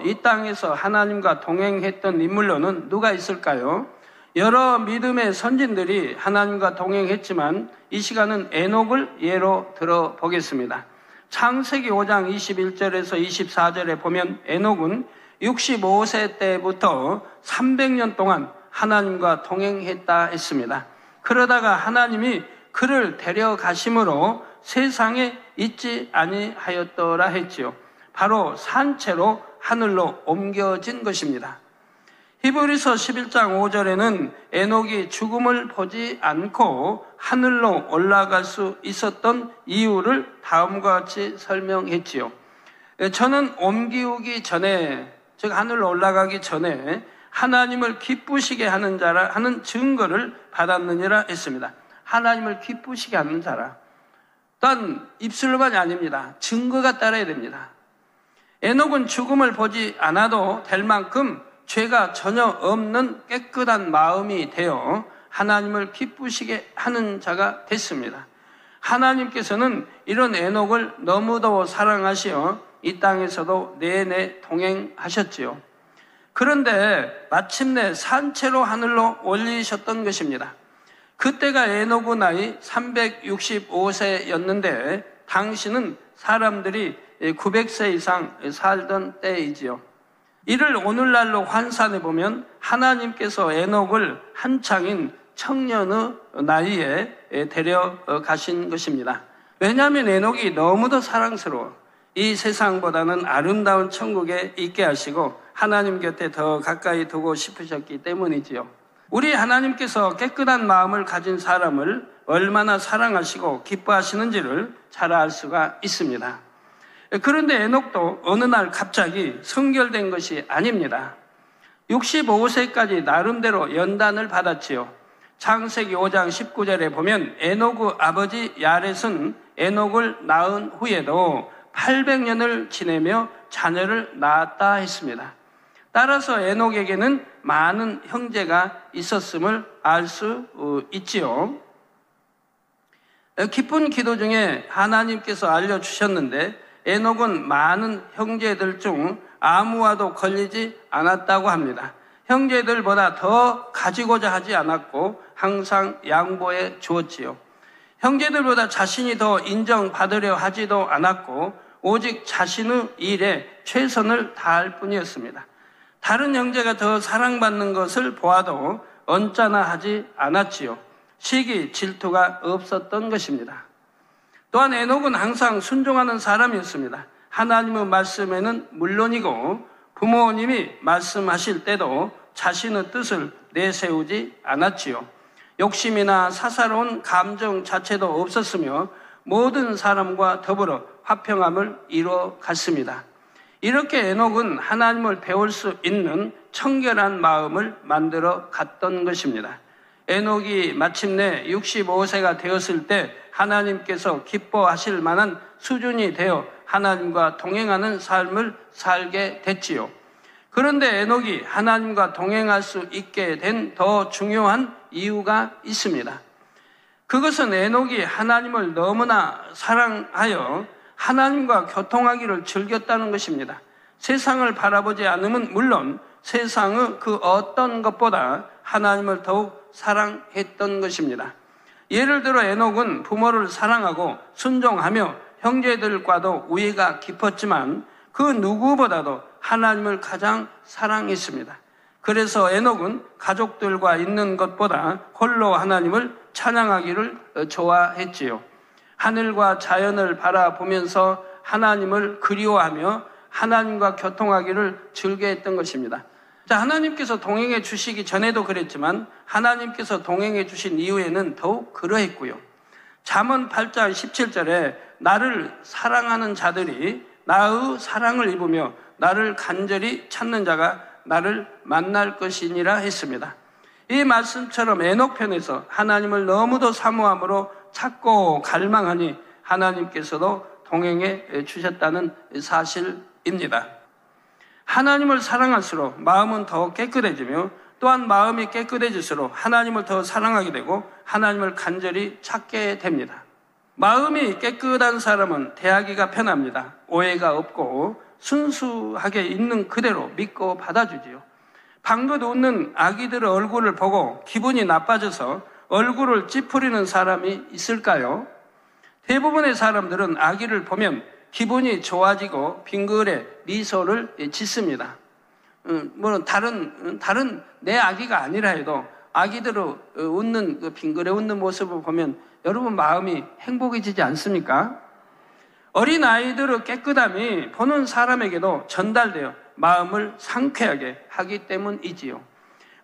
이 땅에서 하나님과 동행했던 인물로는 누가 있을까요? 여러 믿음의 선진들이 하나님과 동행했지만 이 시간은 에녹을 예로 들어보겠습니다. 창세기 5장 21절에서 24절에 보면 에녹은 65세 때부터 300년 동안 하나님과 동행했다 했습니다. 그러다가 하나님이 그를 데려가심으로 세상에 있지 아니하였더라 했지요. 바로 산채로 하늘로 옮겨진 것입니다. 히브리서 11장 5절에는 에녹이 죽음을 보지 않고 하늘로 올라갈 수 있었던 이유를 다음과 같이 설명했지요. 저는 옮기우기 전에, 즉 하늘로 올라가기 전에 하나님을 기쁘시게 하는 자라 하는 증거를 받았느니라 했습니다. 하나님을 기쁘시게 하는 자라. 단 입술로만이 아닙니다. 증거가 따라야 됩니다. 에녹은 죽음을 보지 않아도 될 만큼 죄가 전혀 없는 깨끗한 마음이 되어 하나님을 기쁘시게 하는 자가 됐습니다. 하나님께서는 이런 에녹을 너무도 사랑하시어 이 땅에서도 내내 동행하셨지요. 그런데 마침내 산채로 하늘로 올리셨던 것입니다. 그때가 에녹의 나이 365세였는데 당시는 사람들이 900세 이상 살던 때이지요. 이를 오늘날로 환산해 보면 하나님께서 에녹을 한창인 청년의 나이에 데려가신 것입니다. 왜냐하면 에녹이 너무도 사랑스러워 이 세상보다는 아름다운 천국에 있게 하시고 하나님 곁에 더 가까이 두고 싶으셨기 때문이지요. 우리 하나님께서 깨끗한 마음을 가진 사람을 얼마나 사랑하시고 기뻐하시는지를 잘 알 수가 있습니다. 그런데 에녹도 어느 날 갑자기 성결된 것이 아닙니다. 65세까지 나름대로 연단을 받았지요. 창세기 5장 19절에 보면 에녹의 아버지 야렛은 에녹을 낳은 후에도 800년을 지내며 자녀를 낳았다 했습니다. 따라서 에녹에게는 많은 형제가 있었음을 알 수 있지요. 깊은 기도 중에 하나님께서 알려주셨는데 에녹은 많은 형제들 중 아무와도 걸리지 않았다고 합니다. 형제들보다 더 가지고자 하지 않았고 항상 양보해 주었지요. 형제들보다 자신이 더 인정받으려 하지도 않았고 오직 자신의 일에 최선을 다할 뿐이었습니다. 다른 형제가 더 사랑받는 것을 보아도 언짢아 하지 않았지요. 시기, 질투가 없었던 것입니다. 또한 에녹은 항상 순종하는 사람이었습니다. 하나님의 말씀에는 물론이고 부모님이 말씀하실 때도 자신의 뜻을 내세우지 않았지요. 욕심이나 사사로운 감정 자체도 없었으며 모든 사람과 더불어 화평함을 이루어 갔습니다. 이렇게 에녹은 하나님을 배울 수 있는 청결한 마음을 만들어 갔던 것입니다. 에녹이 마침내 65세가 되었을 때 하나님께서 기뻐하실 만한 수준이 되어 하나님과 동행하는 삶을 살게 됐지요. 그런데 에녹이 하나님과 동행할 수 있게 된 더 중요한 이유가 있습니다. 그것은 에녹이 하나님을 너무나 사랑하여 하나님과 교통하기를 즐겼다는 것입니다. 세상을 바라보지 않으면 물론 세상의 그 어떤 것보다 하나님을 더욱 사랑했던 것입니다. 예를 들어 에녹은 부모를 사랑하고 순종하며 형제들과도 우애가 깊었지만 그 누구보다도 하나님을 가장 사랑했습니다. 그래서 에녹은 가족들과 있는 것보다 홀로 하나님을 찬양하기를 좋아했지요. 하늘과 자연을 바라보면서 하나님을 그리워하며 하나님과 교통하기를 즐겨했던 것입니다. 자, 하나님께서 동행해 주시기 전에도 그랬지만 하나님께서 동행해 주신 이후에는 더욱 그러했고요. 잠언 8장 17절에 나를 사랑하는 자들이 나의 사랑을 입으며 나를 간절히 찾는 자가 나를 만날 것이니라 했습니다. 이 말씀처럼 에녹편에서 하나님을 너무도 사모함으로 찾고 갈망하니 하나님께서도 동행해 주셨다는 사실입니다. 하나님을 사랑할수록 마음은 더 깨끗해지며 또한 마음이 깨끗해질수록 하나님을 더 사랑하게 되고 하나님을 간절히 찾게 됩니다. 마음이 깨끗한 사람은 대하기가 편합니다. 오해가 없고 순수하게 있는 그대로 믿고 받아주지요. 방긋 웃는 아기들의 얼굴을 보고 기분이 나빠져서 얼굴을 찌푸리는 사람이 있을까요? 대부분의 사람들은 아기를 보면 기분이 좋아지고 빙글에 미소를 짓습니다. 물론 다른 내 아기가 아니라 해도 아기들의 웃는 그 빙글에 웃는 모습을 보면 여러분 마음이 행복해지지 않습니까? 어린 아이들의 깨끗함이 보는 사람에게도 전달되어 마음을 상쾌하게 하기 때문이지요.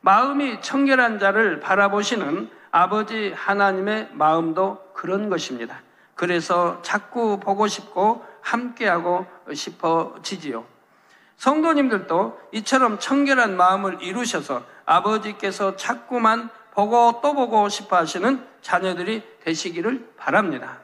마음이 청결한 자를 바라보시는 아버지 하나님의 마음도 그런 것입니다. 그래서 자꾸 보고 싶고 함께하고 싶어지지요. 성도님들도 이처럼 청결한 마음을 이루셔서 아버지께서 자꾸만 보고 또 보고 싶어 하시는 자녀들이 되시기를 바랍니다.